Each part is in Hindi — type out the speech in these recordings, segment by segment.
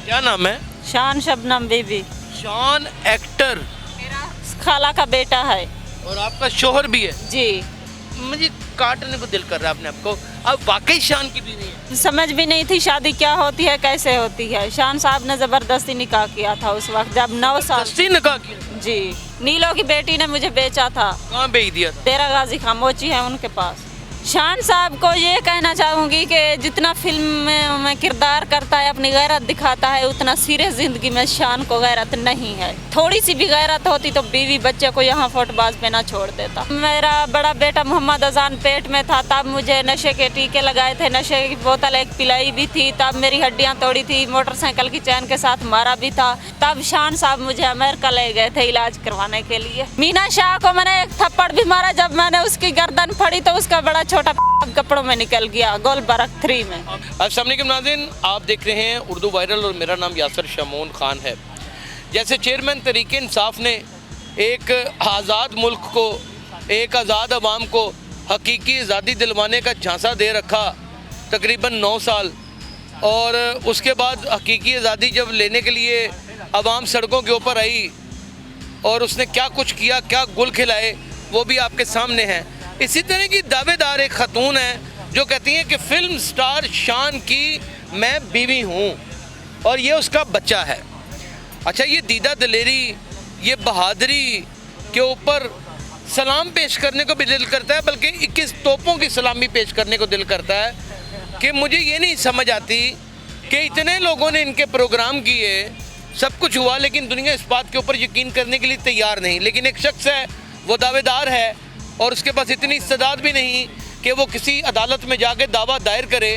क्या नाम है? शान शबनम बीबी। शान एक्टर मेरा खाला का बेटा है। और आपका शोहर भी है। जी। मुझे काटने को दिल कर रहा है अपने आपको। अब वाकई शान की बीवी है। समझ भी नहीं थी शादी क्या होती है, कैसे होती है। शान साहब ने जबरदस्ती निकाह किया था उस वक्त जब 9 साल। सस्ती निकाह किया? जी। नीलो की बेटी ने मुझे बेचा था। कहाँ बेच दिया था? तेरा गाजी खामोची है उनके पास। शान साहब को ये कहना चाहूँगी कि जितना फिल्म में किरदार करता है, अपनी गैरत दिखाता है, उतना सीरियस जिंदगी में शान को गैरत नहीं है। थोड़ी सी भी गैरत होती तो बीवी बच्चे को यहाँ फुटबाज पे ना छोड़ देता। मेरा बड़ा बेटा मोहम्मद अजान पेट में था, तब मुझे नशे के टीके लगाए थे, नशे की बोतल एक पिलाई भी थी, तब मेरी हड्डियाँ तोड़ी थी, मोटरसाइकिल की चैन के साथ मारा भी था। तब शान साहब मुझे अमेरिका ले गए थे इलाज करवाने के लिए। मीना शाह को मैंने एक थप्पड़ भी मारा, जब मैंने उसकी गर्दन फड़ी तो उसका बड़ा छोटा कपड़ों में निकल गया गोलबर्ग 3 में। अस्सलाम वालेकुम नाज़रीन, आप देख रहे हैं उर्दू वायरल और मेरा नाम यासर शमून खान है। जैसे चेयरमैन तहरीक इंसाफ ने एक आज़ाद मुल्क को, एक आज़ाद अवाम को हकीकी आज़ादी दिलवाने का झांसा दे रखा तकरीबन 9 साल, और उसके बाद हकीकी आज़ादी जब लेने के लिए अवाम सड़कों के ऊपर आई और उसने क्या कुछ किया, क्या गुल खिलाए, वो भी आपके सामने है। इसी तरह की दावेदार एक खातून है जो कहती हैं कि फिल्म स्टार शान की मैं बीवी हूँ और ये उसका बच्चा है। अच्छा, ये दीदा दिलेरी, ये बहादुरी के ऊपर सलाम पेश करने को भी दिल करता है, बल्कि 21 तोपों की सलामी पेश करने को दिल करता है कि मुझे ये नहीं समझ आती कि इतने लोगों ने इनके प्रोग्राम किए, सब कुछ हुआ, लेकिन दुनिया इस बात के ऊपर यकीन करने के लिए तैयार नहीं। लेकिन एक शख्स है, वो दावेदार है और उसके पास इतनी इस्तेदाद भी नहीं कि वो किसी अदालत में जाके दावा दायर करे।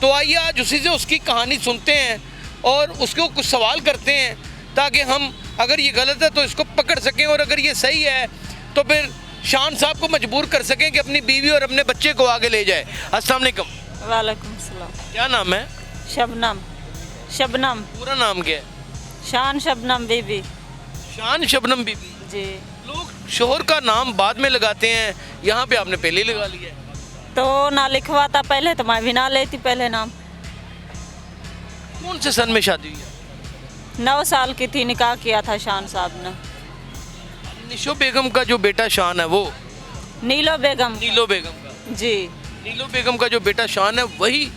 तो आइए आज उसी से उसकी कहानी सुनते हैं और उसको कुछ सवाल करते हैं, ताकि हम अगर ये गलत है तो इसको पकड़ सकें, और अगर ये सही है तो फिर शान साहब को मजबूर कर सकें कि अपनी बीवी और अपने बच्चे को आगे ले जाए। अस्सलाम वालेकुम। वालेकुम सलाम। क्या नाम है? शबनम। शबनम। पूरा नाम क्या है? शान शबनम बीबी। शान शबनम बीबी। जी। लोग शोहर का नाम बाद में लगाते हैं, यहाँ पे आपने पहले ही लगा लिया है। तो ना लिखवाता पहले तो मैं भी ना लेती पहले नाम। कौन से सन में शादी हुई है? 9 साल की थी, निकाह किया था शान साहब ने। निशो बेगम का जो बेटा शान है वो? नीलो बेगम। नीलो बेगम का? जी। नीलो बेगम का जो बेटा शान है वही?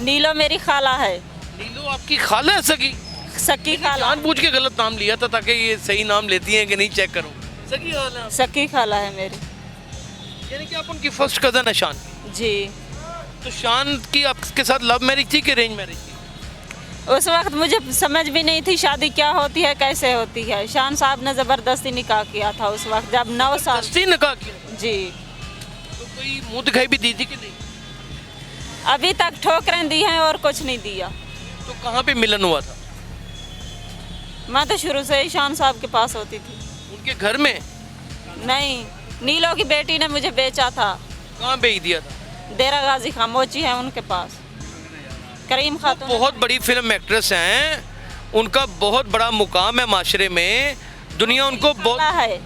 नीलो मेरी खाला है। नीलो आपकी खाला है? सगी? सकी खाला। जानबूझ के गलत नाम लिया था ताकि ये सही नाम लेती हैं कि नहीं चेक करो। सगी खाला है? सकी खाला है मेरी। यानी कि आप उनकी फर्स्ट कजन है शान की? जी। तो शान की आपके साथ लव मैरिज थी कि अरेंज मैरिज थी? उस वक्त मुझे समझ भी नहीं थी शादी क्या होती है, कैसे होती है। शान साहब ने ज़बरदस्ती निकाह किया था उस वक्त जब 9 साल। सस्ती निकाह किया? जी। तो कोई मुंह दिखाई भी दी थी कि नहीं? अभी तक ठोकरें दी हैं और कुछ नहीं दिया। तो कहाँ पे मिलन हुआ था? मैं तो शुरू से ही शान साहब के पास होती थी। उनके घर में? नहीं, नीलो की बेटी ने मुझे बेचा था। कहाँ बेच दिया था? देरा गाजी खामोची है उनके पास। करीम खातून बहुत बड़ी फिल्म एक्ट्रेस हैं, उनका बहुत बड़ा मुकाम है माशरे में, दुनिया उनको बहुत है।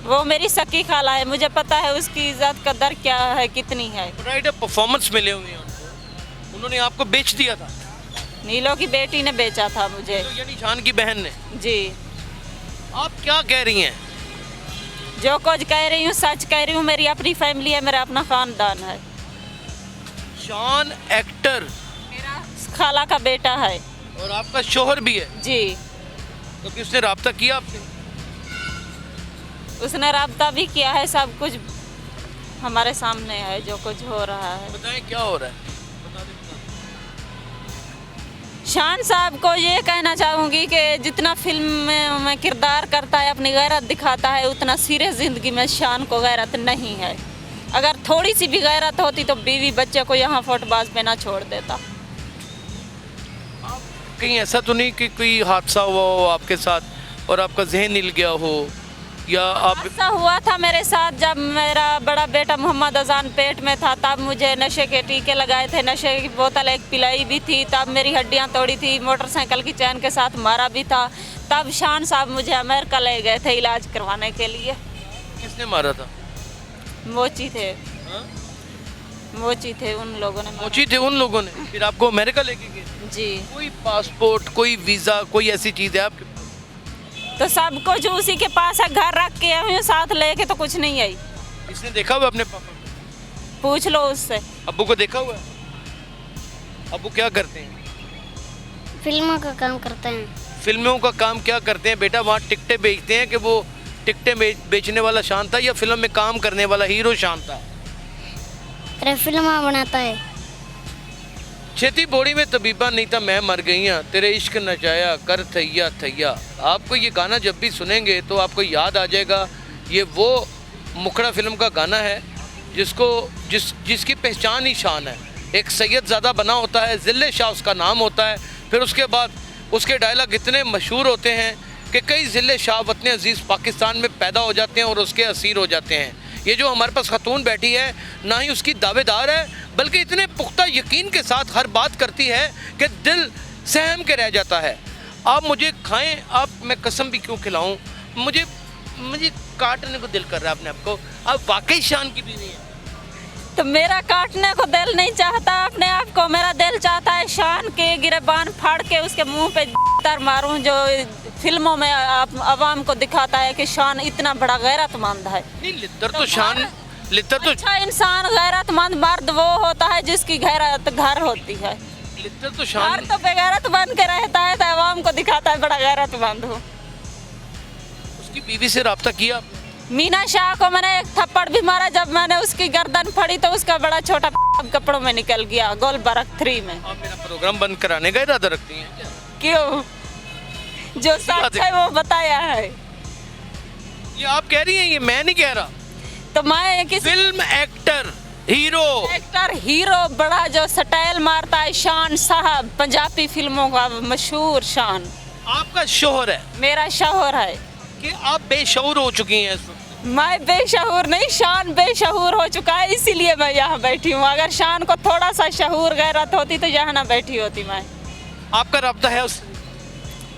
वो मेरी सकी खाला है, मुझे पता है उसकी इज्जत कदर क्या है, कितनी है। राइट परफॉर्मेंस मिले हुए हैं उनको। उन्होंने आपको बेच दिया था? नीलो की बेटी ने बेचा था मुझे। तो यानी शान की बहन ने? जी। आप क्या कह रही हैं? जो कुछ कह रही हूँ सच कह रही हूँ। मेरी अपनी फैमिली है, मेरा अपना खानदान है। शान एक्टर मेरा खाला का बेटा है। और आपका शोहर भी है? जी। तो कि उसने राब्ता किया आपसे? उसने राब्ता भी किया है, सब कुछ हमारे सामने है जो कुछ हो रहा है। बताएं क्या हो रहा है? शान साहब को ये कहना चाहूँगी कि जितना फिल्म में किरदार करता है, अपनी गैरत दिखाता है, उतना सीरियस ज़िंदगी में शान को गैरत नहीं है। अगर थोड़ी सी भी गैरत होती तो बीवी बच्चे को यहाँ फुटबाज पे ना छोड़ देता। कहीं ऐसा तो नहीं कि कोई हादसा हुआ हो आपके साथ और आपका जहन हिल गया हो, या आप? हादसा हुआ था मेरे साथ जब मेरा बड़ा बेटा मोहम्मद अजान पेट में था, तब मुझे नशे के टीके लगाए थे, नशे की बोतल एक पिलाई भी थी, तब मेरी हड्डियाँ तोड़ी थी, मोटरसाइकिल की चैन के साथ मारा भी था। तब शान साहब मुझे अमेरिका ले गए थे इलाज करवाने के लिए। किसने मारा था? मोची थे। हाँ? मोची थे उन लोगों ने पहुंची थे उन लोगों ने, फिर आपको अमेरिका लेके गए? जी। कोई पासपोर्ट, कोई वीज़ा, कोई ऐसी चीज़ है आपके पास? तो सब कुछ उसी के पास है, घर रख के आई हूँ, साथ लेके तो कुछ नहीं आई। इसने देखा हुआ अपने पापा को? पूछ लो उससे। अब्बू को देखा हुआ है? अब्बू क्या करते हैं? फिल्मों का काम करते हैं। फिल्मों का काम क्या करते हैं बेटा? वहाँ टिकटें बेचते हैं कि वो टिकटें बेचने वाला शान था या फिल्म में काम करने वाला हीरो शान था? अरे फिल्म बनाता है। छेती बोड़ी में तबीबा नहीं था मैं मर गई हाँ, तेरे इश्क नचाया कर थैया थैया। आपको ये गाना जब भी सुनेंगे तो आपको याद आ जाएगा, ये वो मुखड़ा फिल्म का गाना है जिसकी पहचान ही शान है। एक सैयदजादा बना होता है, ज़िले शाह उसका नाम होता है, फिर उसके बाद उसके डायलॉग इतने मशहूर होते हैं कि कई ज़िले शाह वतन अजीज़ पाकिस्तान में पैदा हो जाते हैं और उसके असीर हो जाते हैं। ये जो हमारे पास खातून बैठी है, ना ही उसकी दावेदार है बल्कि इतने पुख्ता यकीन के साथ हर बात करती है कि दिल सहम के रह जाता है। आप मुझे खाएं, आप मैं कसम भी क्यों खिलाऊं, मुझे काटने को दिल कर रहा है अपने आप को। आप वाकई शान की बीवी हैं। तो मेरा काटने को दिल नहीं चाहता अपने आप को, मेरा दिल चाहता है शान के गिरबान फाड़ के उसके मुंह पे तर मारूं, जो फिल्मों में आवाम को दिखाता है कि शान इतना बड़ा गैरतमंद है। नहीं, लितर तो अच्छा इंसान गैरतमंद मर्द वो होता है जिसकी गैरत घर होती है। लितर तो घर शान तो बेगैरत बन के रहता है तो आवाम को दिखाता है बड़ा गैरतमंद हूँ। उसकी बीवी से रब्ता किया? मीना शाह को मैंने एक थप्पड़ भी मारा, जब मैंने उसकी गर्दन फड़ी तो उसका बड़ा छोटा कपड़ों में निकल गया गोलबर्ग 3 में। आप मेरा प्रोग्राम बंद कराने का इरादा रखती हैं क्या? क्यों? जो सच है वो बताया है। ये आप कह रही हैं, ये मैं नहीं कह रहा। तो मैं किसी फिल्म एक्टर हीरो बड़ा जो स्टाइल मारता है, शान साहब पंजाबी फिल्मों का मशहूर शान आपका शोहर है मेरा शौहर है। कि आप बेशऊर हो चुकी हैं इस वक्त? मैं बेशहूर नहीं, शान बेशहूर हो चुका है, इसीलिए मैं यहाँ बैठी हूँ। अगर शान को थोड़ा सा शहूर गैरत होती तो यहाँ ना बैठी होती मैं। आपका रब्ता है उससे?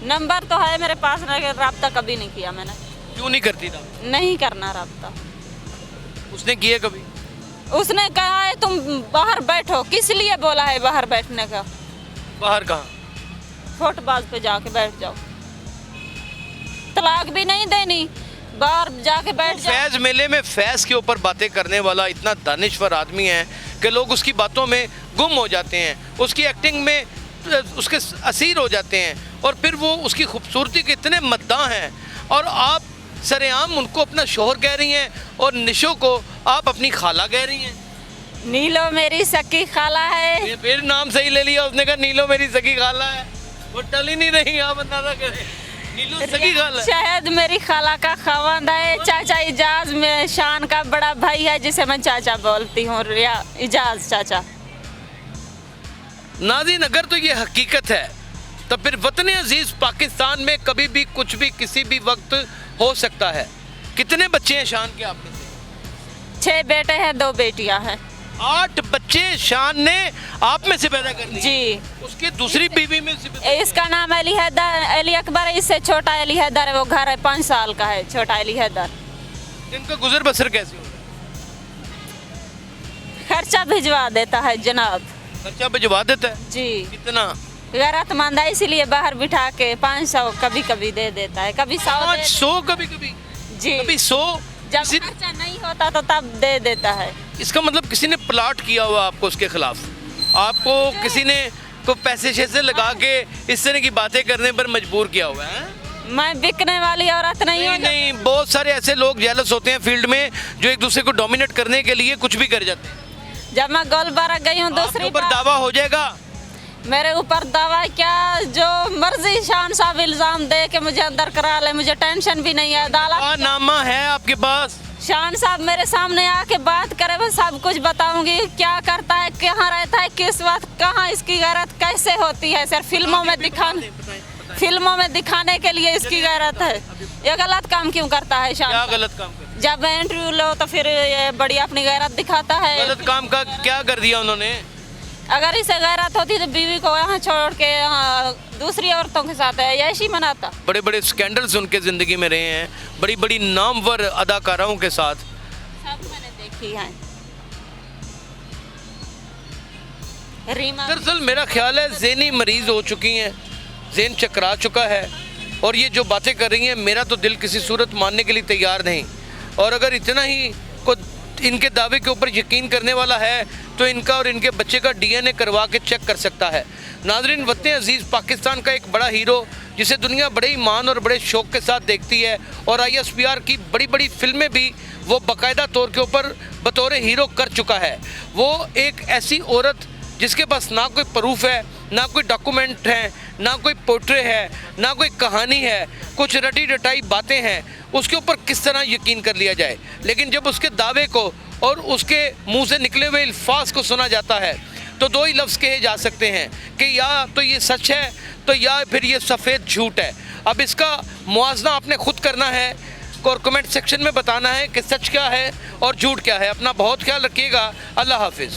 नंबर तो है मेरे पास, रब्ता कभी नहीं किया मैंने। क्यों नहीं करती था? नहीं करना रब्ता। उसने किया कभी? उसने कहा है तुम बाहर बैठो, किस लिए बोला है बाहर बैठने का? बाहर कहाँ? फुटपाथ पे जाके बैठ जाओ, तलाक भी नहीं देनी, बाहर जाके बैठ जाओ। फैज मेले में फैज के ऊपर बातें करने वाला इतना दानिश्वर आदमी है कि लोग उसकी बातों में गुम हो जाते हैं, उसकी एक्टिंग में उसके असीर हो जाते हैं और फिर वो उसकी खूबसूरती के इतने मद्दाह हैं और आप सरेआम उनको अपना शोहर कह रही हैं और निशो को आप अपनी खाला कह रही हैं। नीलो मेरी सकी खाला है। ये फिर नाम सही ले लिया उसने, कहा नीलो मेरी सगी खाला है। वो टल ही नहीं रही, आप अंदाजा करें। नीलो सगी खाला है। शायद मेरी खाला का खवांद है। चाचा इजाज में शान का बड़ा भाई है जिसे मैं चाचा बोलती हूँ, रिया इजाज चाचा। नाज़रीन, अगर तो ये हकीकत है तो फिर वतन अजीज़ पाकिस्तान में कभी भी कुछ भी किसी भी वक्त हो सकता है। कितने बच्चे हैं शान के आप में से? 6 बेटे हैं, 2 बेटियां हैं। 8 बच्चे शान ने आप में से पैदा कर लिए? जी। उसकी दूसरी बीवी में से इसका नाम अली हैदर, अली अकबर है, इससे छोटा अली हैदर है, वो घर है 5 साल का है, छोटा अली हैदर। इनका गुजर बसर कैसे हो रहा है? खर्चा भिजवा देता है जनाब। खर्चा भिजवा देता है? जी। कितना? गैरतमंद है, इसीलिए बाहर बिठा के 500 कभी कभी दे देता है, कभी 100 500 कभी कभी? जी। कभी 100? जब खर्चा नहीं होता तो तब दे देता है। इसका मतलब किसी ने प्लाट किया हुआ आपको उसके खिलाफ, आपको किसी ने को पैसे शैसे लगा के इस तरह की बातें करने पर मजबूर किया हुआ है? मैं बिकने वाली औरत नहीं हूँ। नहीं, बहुत सारे ऐसे लोग जेलस होते हैं फील्ड में जो एक दूसरे को डोमिनेट करने के लिए कुछ भी कर जाते हैं। जब मैं गोलबर्ग गई हूँ दूसरी बार दावा हो जाएगा? मेरे ऊपर दावा क्या, जो मर्जी शान साहब इल्जाम दे के मुझे अंदर करा ले, मुझे टेंशन भी नहीं है। अदालत नामा है आपके पास? शान साहब मेरे सामने आके बात करे, मैं सब कुछ बताऊंगी, क्या करता है, कहाँ रहता है, किस वक्त कहाँ, इसकी गैरत कैसे होती है। सिर्फ फिल्मों में दिखाने के लिए इसकी गैरत है। ये गलत काम क्यों करता है शान? क्या गलत काम कर? जब इंटरव्यू लो तो फिर ये बड़ी अपनी गैरत दिखाता है। गलत काम का क्या कर दिया उन्होंने? अगर इसे गैरत होती तो बीवी को यहाँ छोड़ के यहाँ दूसरी औरतों के साथ ऐशी मनाता। बड़े बड़े स्कैंडल्स उनके जिंदगी में रहे हैं, बड़ी बड़ी नामवर अदाकाराओं के साथ। सब मैंने देखी है। रीमा दरअसल मेरा ख्याल है ज़हनी मरीज़ हो चुकी हैं, ज़हन चकरा चुका है और ये जो बातें कर रही हैं मेरा तो दिल किसी सूरत मानने के लिए तैयार नहीं। और अगर इतना ही को इनके दावे के ऊपर यकीन करने वाला है तो इनका और इनके बच्चे का DNA करवा के चेक कर सकता है। नाज़रीन, वतन अजीज़ पाकिस्तान का एक बड़ा हीरो जिसे दुनिया बड़े ईमान और बड़े शौक़ के साथ देखती है और ISPR की बड़ी बड़ी फिल्में भी वो बाकायदा तौर के ऊपर बतौर हीरो कर चुका है। वो एक ऐसी औरत जिसके पास ना कोई प्रूफ है, ना कोई डॉक्यूमेंट है, ना कोई पोर्ट्रे है, ना कोई कहानी है, कुछ रटी रटाई बातें हैं, उसके ऊपर किस तरह यकीन कर लिया जाए। लेकिन जब उसके दावे को और उसके मुंह से निकले हुए अल्फाज को सुना जाता है तो दो ही लफ्ज़ कहे जा सकते हैं कि या तो ये सच है तो या फिर ये सफ़ेद झूठ है। अब इसका मुआवजा आपने खुद करना है और कमेंट सेक्शन में बताना है कि सच क्या है और झूठ क्या है। अपना बहुत ख्याल रखिएगा। अल्लाह हाफिज़।